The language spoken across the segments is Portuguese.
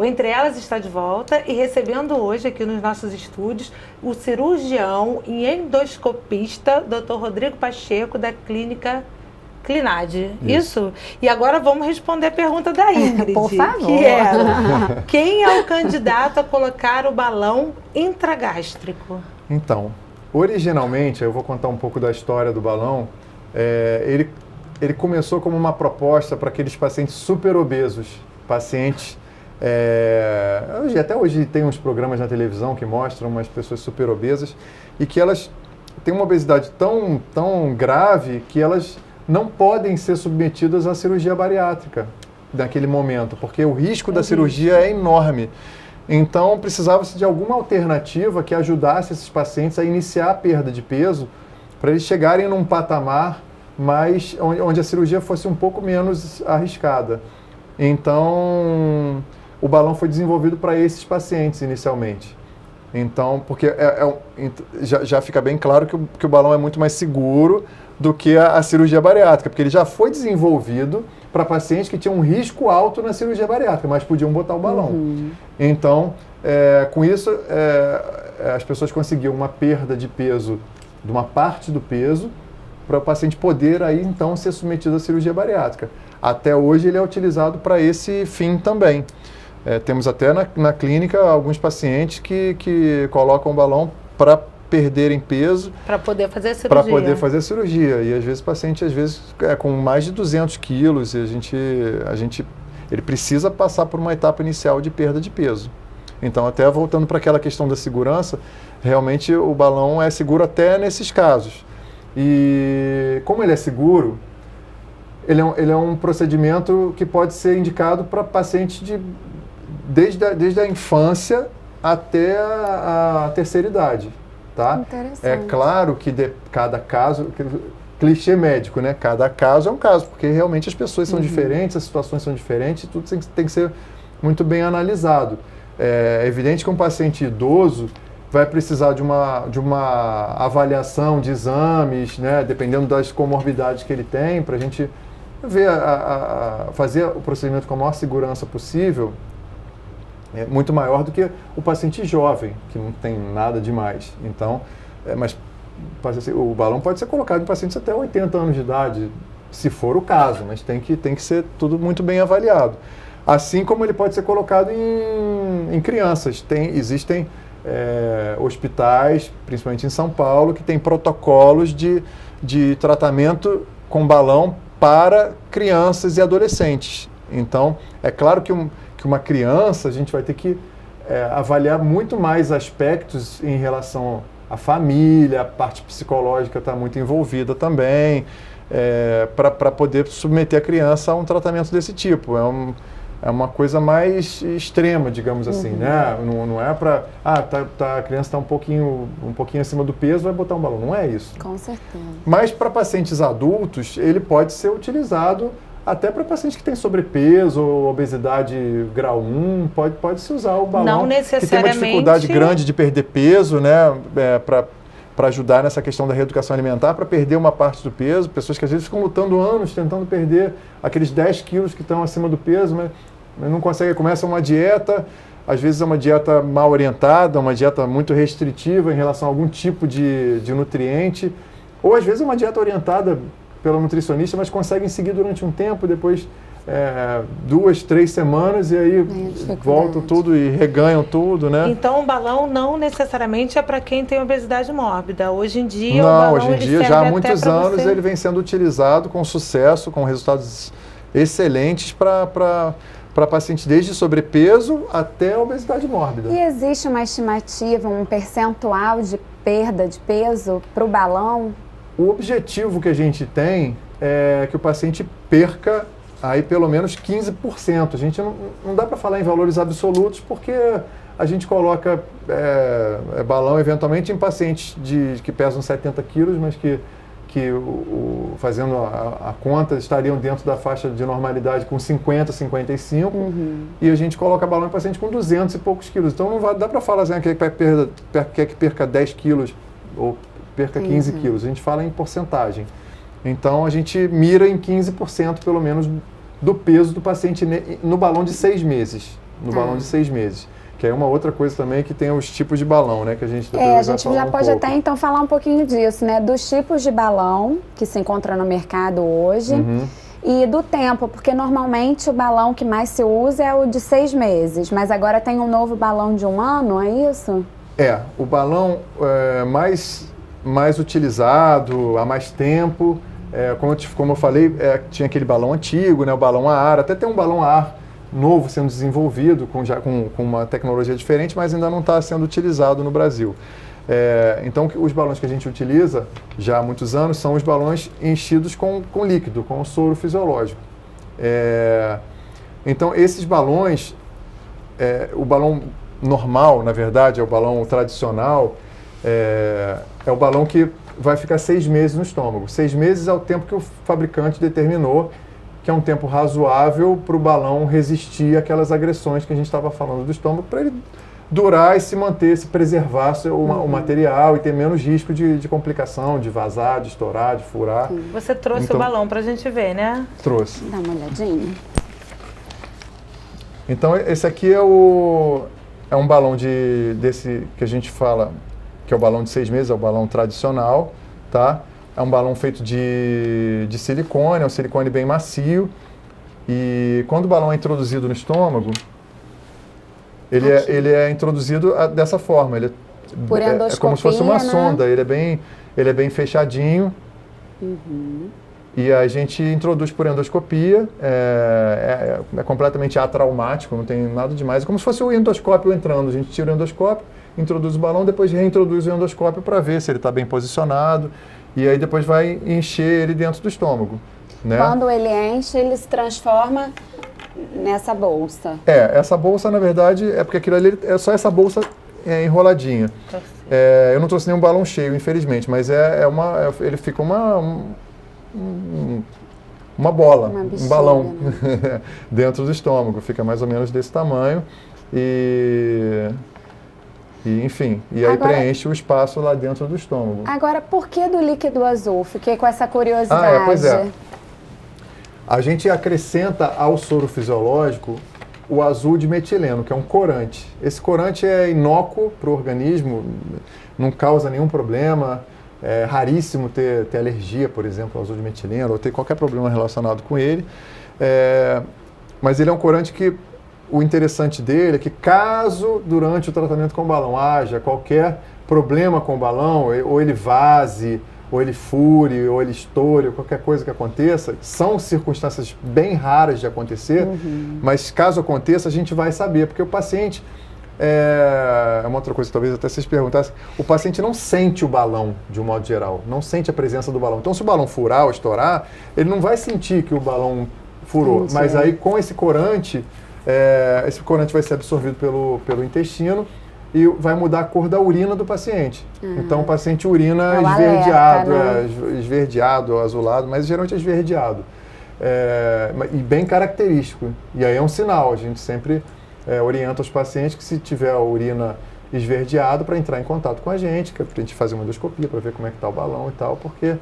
Entre Elas está de volta e recebendo hoje aqui nos nossos estúdios o cirurgião e endoscopista Dr. Rodrigo Pacheco, da clínica Clinad. Isso? E agora vamos responder a pergunta da Ingrid. Por favor. Que era, quem é o candidato a colocar o balão intragástrico? Então, originalmente, eu vou contar um pouco da história do balão, ele começou como uma proposta para aqueles pacientes super obesos, pacientes, até hoje tem uns programas na televisão que mostram umas pessoas super obesas e que elas têm uma obesidade tão grave que elas não podem ser submetidas à cirurgia bariátrica naquele momento, porque o risco da cirurgia é enorme. Então, precisava-se de alguma alternativa que ajudasse esses pacientes a iniciar a perda de peso para eles chegarem num patamar onde a cirurgia fosse um pouco menos arriscada. Então, o balão foi desenvolvido para esses pacientes inicialmente. Então, porque já fica bem claro que o balão é muito mais seguro do que a cirurgia bariátrica, porque ele já foi desenvolvido para pacientes que tinham um risco alto na cirurgia bariátrica, mas podiam botar o balão. Então, com isso, as pessoas conseguiam uma perda de peso, de uma parte do peso, para o paciente poder aí então ser submetido à cirurgia bariátrica. Até hoje ele é utilizado para esse fim também. Temos até na clínica alguns pacientes que colocam o balão para perderem peso. Para poder fazer a cirurgia. Para poder fazer a cirurgia. E às vezes o paciente com mais de 200 quilos e ele precisa passar por uma etapa inicial de perda de peso. Então, até voltando para aquela questão da segurança, realmente o balão é seguro até nesses casos. E como ele é seguro, ele é um procedimento que pode ser indicado para pacientes desde a infância até a terceira idade. Tá? É claro que cada caso, clichê médico, né? Cada caso é um caso, porque realmente as pessoas são diferentes, as situações são diferentes, tudo tem que ser muito bem analisado. É evidente que um paciente idoso vai precisar de uma avaliação de exames, né? Dependendo das comorbidades que ele tem, para a gente ver, fazer o procedimento com a maior segurança possível. É muito maior do que o paciente jovem, que não tem nada demais. Então, mas o balão pode ser colocado em pacientes até 80 anos de idade, se for o caso, mas tem que ser tudo muito bem avaliado. Assim como ele pode ser colocado em crianças. Existem hospitais, principalmente em São Paulo, que têm protocolos de tratamento com balão para crianças e adolescentes. Então, é claro que uma criança, a gente vai ter que avaliar muito mais aspectos em relação à família, a parte psicológica está muito envolvida também, para poder submeter a criança a um tratamento desse tipo. É uma coisa mais extrema, digamos assim, né? Não é para, a criança está um pouquinho acima do peso, vai botar um balão. Não é isso. Com certeza. Mas para pacientes adultos, ele pode ser utilizado até para pacientes que têm sobrepeso ou obesidade grau 1, pode-se usar o balão. Não necessariamente. Que tem uma dificuldade grande de perder peso, né? Para ajudar nessa questão da reeducação alimentar, para perder uma parte do peso. Pessoas que às vezes ficam lutando anos, tentando perder aqueles 10 quilos que estão acima do peso, mas não conseguem. Começa uma dieta, às vezes é uma dieta mal orientada, uma dieta muito restritiva em relação a algum tipo de nutriente, ou às vezes é uma dieta orientada pelo nutricionista, mas conseguem seguir durante um tempo, depois 2, 3 semanas, e aí voltam tudo e reganham tudo, né? Então o balão não necessariamente é para quem tem obesidade mórbida. Hoje em dia já há muitos anos ele vem sendo utilizado com sucesso, com resultados excelentes para pacientes desde sobrepeso até obesidade mórbida. E existe uma estimativa, um percentual de perda de peso para o balão? O objetivo que a gente tem é que o paciente perca aí pelo menos 15%. A gente não dá para falar em valores absolutos porque a gente coloca balão eventualmente em pacientes que pesam 70 quilos, mas que fazendo a conta estariam dentro da faixa de normalidade com 50, 55, e a gente coloca balão em paciente com 200 e poucos quilos. Então não dá para falar assim, quer que perca 10 quilos ou perca 15 quilos. A gente fala em porcentagem. Então, a gente mira em 15% pelo menos do peso do paciente no balão de 6 meses. no balão de 6 meses. Que é uma outra coisa também que tem os tipos de balão, né? Que a gente depois a gente já pode até então falar um pouquinho disso, né? Dos tipos de balão que se encontra no mercado hoje e do tempo, porque normalmente o balão que mais se usa é o de 6 meses, mas agora tem um novo balão de 1 ano, é isso? O balão mais utilizado há mais tempo, como eu falei, tinha aquele balão antigo, né? O balão a ar, até tem um balão a ar novo sendo desenvolvido, com uma tecnologia diferente, mas ainda não está sendo utilizado no Brasil. Então, os balões que a gente utiliza já há muitos anos são os balões enchidos com líquido, com soro fisiológico. Então, esses balões, o balão normal, na verdade, é o balão tradicional, é o balão que vai ficar 6 meses no estômago. 6 meses é o tempo que o fabricante determinou, que é um tempo razoável para o balão resistir àquelas agressões que a gente estava falando do estômago, para ele durar e se manter, se preservar o material e ter menos risco de complicação, de vazar, de estourar, de furar. Você trouxe o balão para a gente ver, né? Trouxe. Dá uma olhadinha. Então, esse aqui é um balão desse que a gente fala, que é o balão de 6 meses, é o balão tradicional, tá? É um balão feito de silicone, é um silicone bem macio. E quando o balão é introduzido no estômago, ele é introduzido dessa forma. Ele por endoscopia, é como se fosse uma né? sonda. Ele é bem fechadinho. E a gente introduz por endoscopia. É completamente atraumático, não tem nada demais. É como se fosse o endoscópio entrando. A gente tira o endoscópio, introduz o balão, depois reintroduz o endoscópio para ver se ele está bem posicionado. E aí depois vai encher ele dentro do estômago, né? Quando ele enche, ele se transforma nessa bolsa. Essa bolsa, na verdade, é porque aquilo ali é só essa bolsa enroladinha. Eu não trouxe nenhum balão cheio, infelizmente, mas ele fica uma bola, um balão, né? Dentro do estômago. Fica mais ou menos desse tamanho. Enfim, e aí agora, preenche o espaço lá dentro do estômago. Agora, por que do líquido azul? Fiquei com essa curiosidade. Pois é. A gente acrescenta ao soro fisiológico o azul de metileno, que é um corante. Esse corante é inócuo para o organismo, não causa nenhum problema. É raríssimo ter alergia, por exemplo, ao azul de metileno, ou ter qualquer problema relacionado com ele. Mas ele é um corante que o interessante dele é que caso durante o tratamento com o balão haja qualquer problema com o balão, ou ele vaze, ou ele fure, ou ele estoure, ou qualquer coisa que aconteça, são circunstâncias bem raras de acontecer, mas caso aconteça a gente vai saber, porque o paciente, é uma outra coisa que talvez até vocês perguntassem, o paciente não sente o balão de um modo geral, não sente a presença do balão. Então se o balão furar ou estourar, ele não vai sentir que o balão furou, mas aí com esse corante vai ser absorvido pelo intestino e vai mudar a cor da urina do paciente. Então o paciente urina esverdeado, alerta, né? Esverdeado, azulado, mas geralmente é esverdeado. E bem característico. E aí é um sinal, a gente sempre orienta os pacientes que se tiver a urina esverdeado para entrar em contato com a gente, que é para a gente fazer uma endoscopia para ver como é que está o balão e tal, porque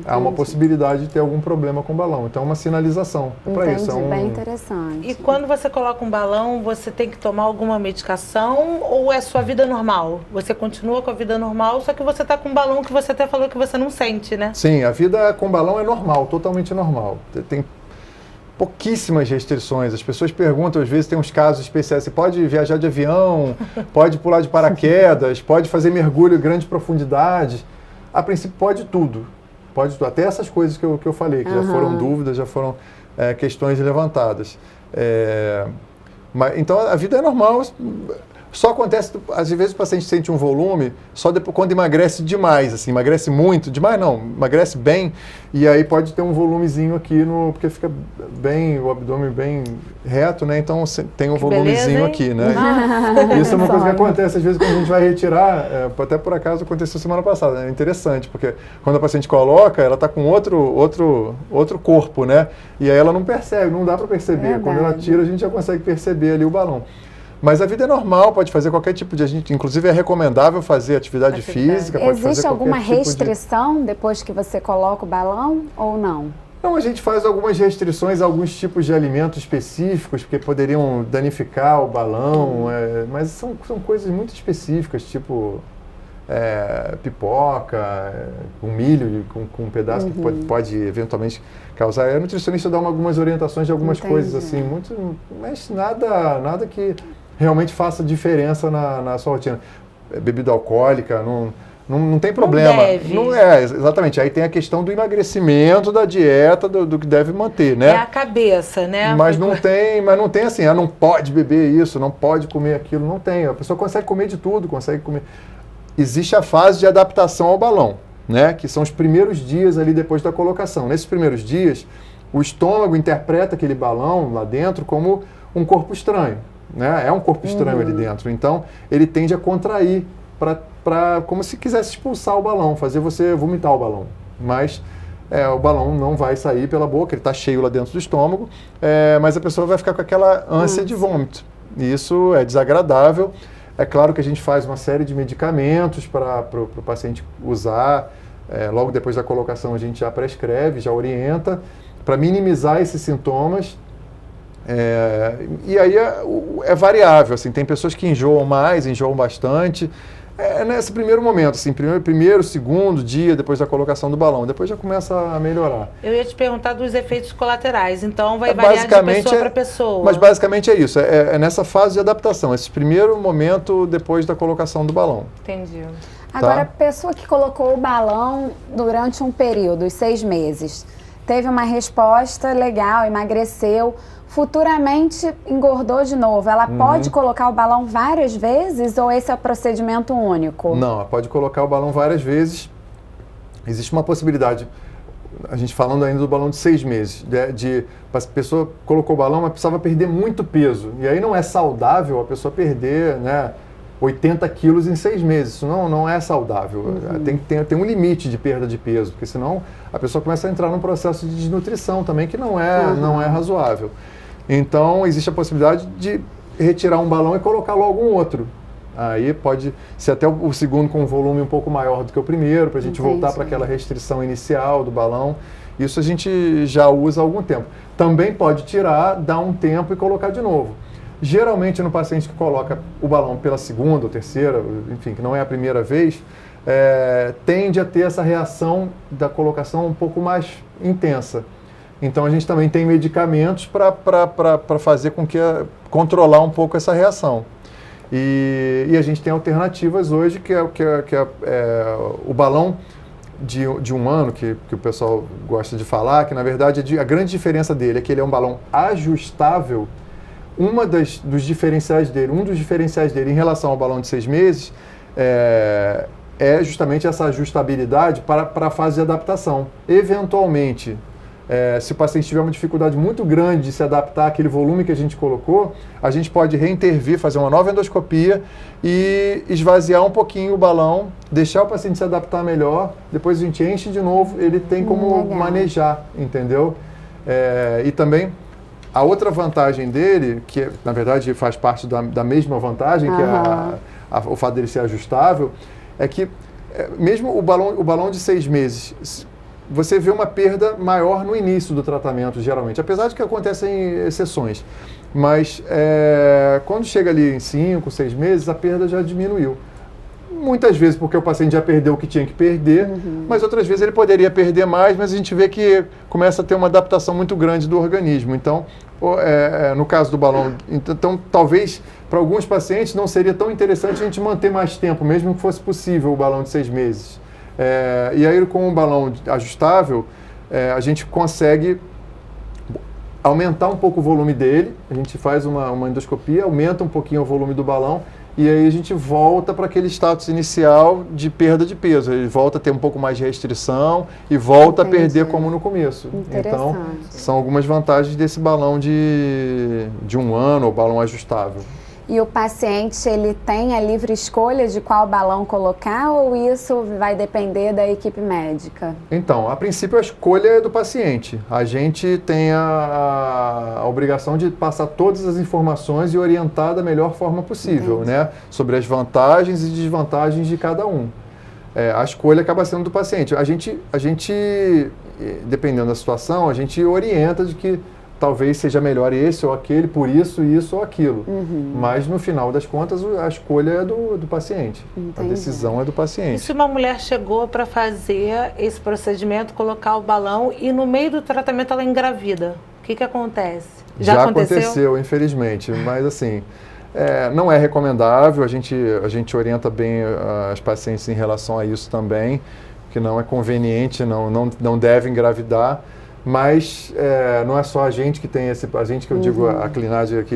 há uma possibilidade de ter algum problema com o balão. Então é uma sinalização para isso. Bem interessante. E quando você coloca um balão, você tem que tomar alguma medicação ou é sua vida normal? Você continua com a vida normal, só que você está com um balão que você até falou que você não sente, né? Sim, a vida com balão é normal, totalmente normal. Tem pouquíssimas restrições. As pessoas perguntam, às vezes tem uns casos especiais, você pode viajar de avião, pode pular de paraquedas, pode fazer mergulho em grande profundidade. A princípio pode tudo. Pode tudo. Até essas coisas que eu falei, que já foram dúvidas, já foram questões levantadas. Então a vida é normal. Só acontece, às vezes o paciente sente um volume só depois, quando emagrece demais, assim, emagrece muito, demais não, emagrece bem, e aí pode ter um volumezinho aqui, porque fica bem, o abdômen bem reto, né? Então tem um volumezinho beleza, aqui, né? Isso é uma coisa que acontece, às vezes, quando a gente vai retirar, até por acaso aconteceu semana passada, é interessante, porque quando a paciente coloca, ela está com outro corpo, né? E aí ela não percebe, não dá para perceber. Quando ela tira, a gente já consegue perceber ali o balão. Mas a vida é normal, pode fazer qualquer tipo de... Inclusive é recomendável fazer atividade física. Pode Existe fazer alguma tipo restrição depois que você coloca o balão ou não? Então, a gente faz algumas restrições a alguns tipos de alimentos específicos, porque poderiam danificar o balão, mas são coisas muito específicas, tipo pipoca, com milho, com um pedaço que pode eventualmente causar. A nutricionista dá algumas orientações de algumas coisas, assim, mas nada que realmente faça diferença na sua rotina. Bebida alcoólica, não tem problema. Não deve. Não exatamente. Aí tem a questão do emagrecimento, da dieta, do que deve manter, né? É a cabeça, né? Mas não tem assim, não pode beber isso, não pode comer aquilo, não tem. A pessoa consegue comer de tudo, consegue comer. Existe a fase de adaptação ao balão, né? Que são os primeiros dias ali depois da colocação. Nesses primeiros dias, o estômago interpreta aquele balão lá dentro como um corpo estranho, né? É um corpo estranho ali dentro. Então, ele tende a contrair como se quisesse expulsar o balão, fazer você vomitar o balão. Mas o balão não vai sair pela boca, ele está cheio lá dentro do estômago, mas a pessoa vai ficar com aquela ânsia de vômito. E isso é desagradável. É claro que a gente faz uma série de medicamentos para o paciente usar. Logo depois da colocação a gente já prescreve, já orienta, para minimizar esses sintomas. E aí é variável, assim, tem pessoas que enjoam mais, enjoam bastante. Nesse primeiro momento, assim, primeiro, segundo dia depois da colocação do balão, depois já começa a melhorar. Eu ia te perguntar dos efeitos colaterais, então vai variar de pessoa para pessoa. Mas basicamente é isso, é nessa fase de adaptação, esse primeiro momento depois da colocação do balão. Entendi. Agora, a pessoa que colocou o balão durante um período, os 6 meses, teve uma resposta legal, emagreceu, futuramente engordou de novo, ela pode colocar o balão várias vezes ou esse é o procedimento único? Não, ela pode colocar o balão várias vezes. Existe uma possibilidade, a gente falando ainda do balão de 6 meses, a pessoa colocou o balão, mas precisava perder muito peso. E aí não é saudável a pessoa perder, né, 80 quilos em 6 meses. Isso não é saudável. Tem um limite de perda de peso, porque senão a pessoa começa a entrar num processo de desnutrição também, que não é razoável. Então, existe a possibilidade de retirar um balão e colocar logo um outro. Aí pode ser até o segundo com um volume um pouco maior do que o primeiro, para a gente voltar para aquela restrição inicial do balão. Isso a gente já usa há algum tempo. Também pode tirar, dar um tempo e colocar de novo. Geralmente, no paciente que coloca o balão pela segunda ou terceira, enfim, que não é a primeira vez, tende a ter essa reação da colocação um pouco mais intensa. Então, a gente também tem medicamentos para fazer com que controlar um pouco essa reação. E a gente tem alternativas hoje, que é o balão de 1 ano, que o pessoal gosta de falar, que na verdade a grande diferença dele é que ele é um balão ajustável. Um dos diferenciais dele em relação ao balão de 6 meses é justamente essa ajustabilidade para a fase de adaptação. Eventualmente, se o paciente tiver uma dificuldade muito grande de se adaptar àquele volume que a gente colocou, a gente pode reintervir, fazer uma nova endoscopia e esvaziar um pouquinho o balão, deixar o paciente se adaptar melhor, depois a gente enche de novo, ele tem como manejar, entendeu? E também a outra vantagem dele, que na verdade faz parte da mesma vantagem, que é o fato dele ser ajustável, é que mesmo o balão de 6 meses, você vê uma perda maior no início do tratamento, geralmente, apesar de que acontecem exceções. Mas quando chega ali em 5, 6 meses, a perda já diminuiu. Muitas vezes porque o paciente já perdeu o que tinha que perder, mas outras vezes ele poderia perder mais, mas a gente vê que começa a ter uma adaptação muito grande do organismo. Então, no caso do balão, então talvez para alguns pacientes não seria tão interessante a gente manter mais tempo, mesmo que fosse possível o balão de 6 meses. E aí com o balão ajustável, a gente consegue aumentar um pouco o volume dele, a gente faz uma endoscopia, aumenta um pouquinho o volume do balão, e aí a gente volta para aquele status inicial de perda de peso. Ele volta a ter um pouco mais de restrição e volta a perder como no começo. Então, são algumas vantagens desse balão de 1 ano, ou balão ajustável. E o paciente, ele tem a livre escolha de qual balão colocar ou isso vai depender da equipe médica? Então, a princípio a escolha é do paciente. A gente tem a obrigação de passar todas as informações e orientar da melhor forma possível, né? Sobre as vantagens e desvantagens de cada um. A escolha acaba sendo do paciente. A gente dependendo da situação, a gente orienta de que talvez seja melhor esse ou aquele, por isso ou aquilo. Mas, no final das contas, a escolha é do paciente. Entendi. A decisão é do E paciente. se uma mulher chegou para fazer esse procedimento, colocar o balão e no meio do tratamento ela engravida, o que acontece? Já aconteceu, infelizmente, mas assim, não é recomendável, a gente orienta bem as pacientes em relação a isso também, que não é conveniente, não deve engravidar. Mas não é só a gente que tem esse... A gente que eu digo, a Clinage aqui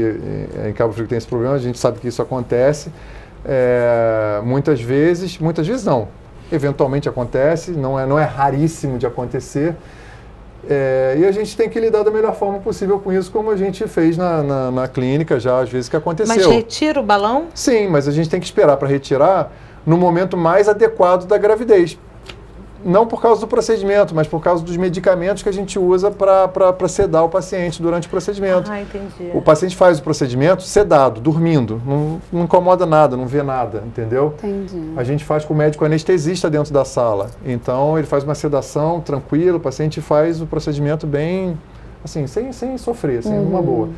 em Cabo Frio que tem esse problema, a gente sabe que isso acontece. Muitas vezes não. Eventualmente acontece, não é raríssimo de acontecer. E a gente tem que lidar da melhor forma possível com isso, como a gente fez na clínica já, às vezes, que aconteceu. Mas retira o balão? Sim, mas a gente tem que esperar para retirar no momento mais adequado da gravidez. Não por causa do procedimento, mas por causa dos medicamentos que a gente usa para sedar o paciente durante o procedimento. Ah, entendi. O paciente faz o procedimento sedado, dormindo, não incomoda nada, não vê nada, entendeu? Entendi. A gente faz com o médico anestesista dentro da sala. Então, ele faz uma sedação tranquila, o paciente faz o procedimento bem, assim, sem sofrer, assim, numa boa.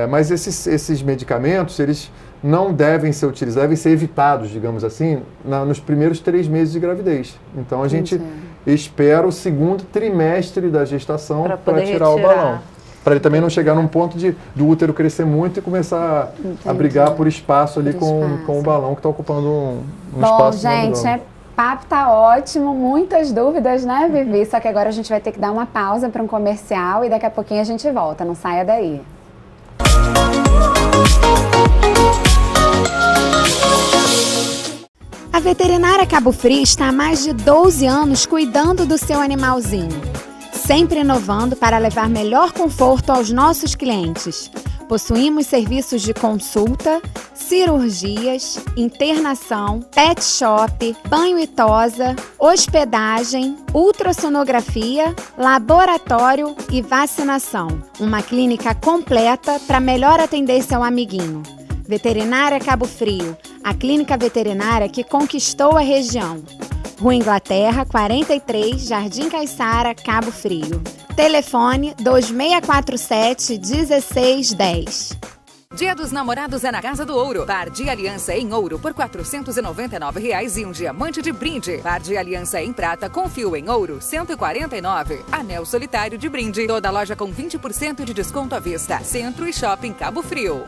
Mas esses medicamentos, eles não devem ser utilizados, devem ser evitados, digamos assim, nos primeiros 3 meses de gravidez. Então, a gente espera o segundo trimestre da gestação para tirar o balão. Para ele também não chegar num ponto do útero crescer muito e começar a brigar por espaço ali com o balão que está ocupando um espaço. Bom, gente, papo tá ótimo, muitas dúvidas, né, Vivi? Só que agora a gente vai ter que dar uma pausa para um comercial e daqui a pouquinho a gente volta, não saia daí. A Veterinária Cabo Frio está há mais de 12 anos cuidando do seu animalzinho, sempre inovando para levar melhor conforto aos nossos clientes. Possuímos serviços de consulta, cirurgias, internação, pet shop, banho e tosa, hospedagem, ultrassonografia, laboratório e vacinação. Uma clínica completa para melhor atender seu amiguinho. Veterinária Cabo Frio, a clínica veterinária que conquistou a região. Rua Inglaterra, 43, Jardim Caiçara, Cabo Frio. Telefone 2647-1610. Dia dos Namorados é na Casa do Ouro. Par de aliança em ouro por R$ 499 e um diamante de brinde. Par de aliança em prata com fio em ouro, R$ 149. Anel solitário de brinde. Toda loja com 20% de desconto à vista. Centro e Shopping Cabo Frio.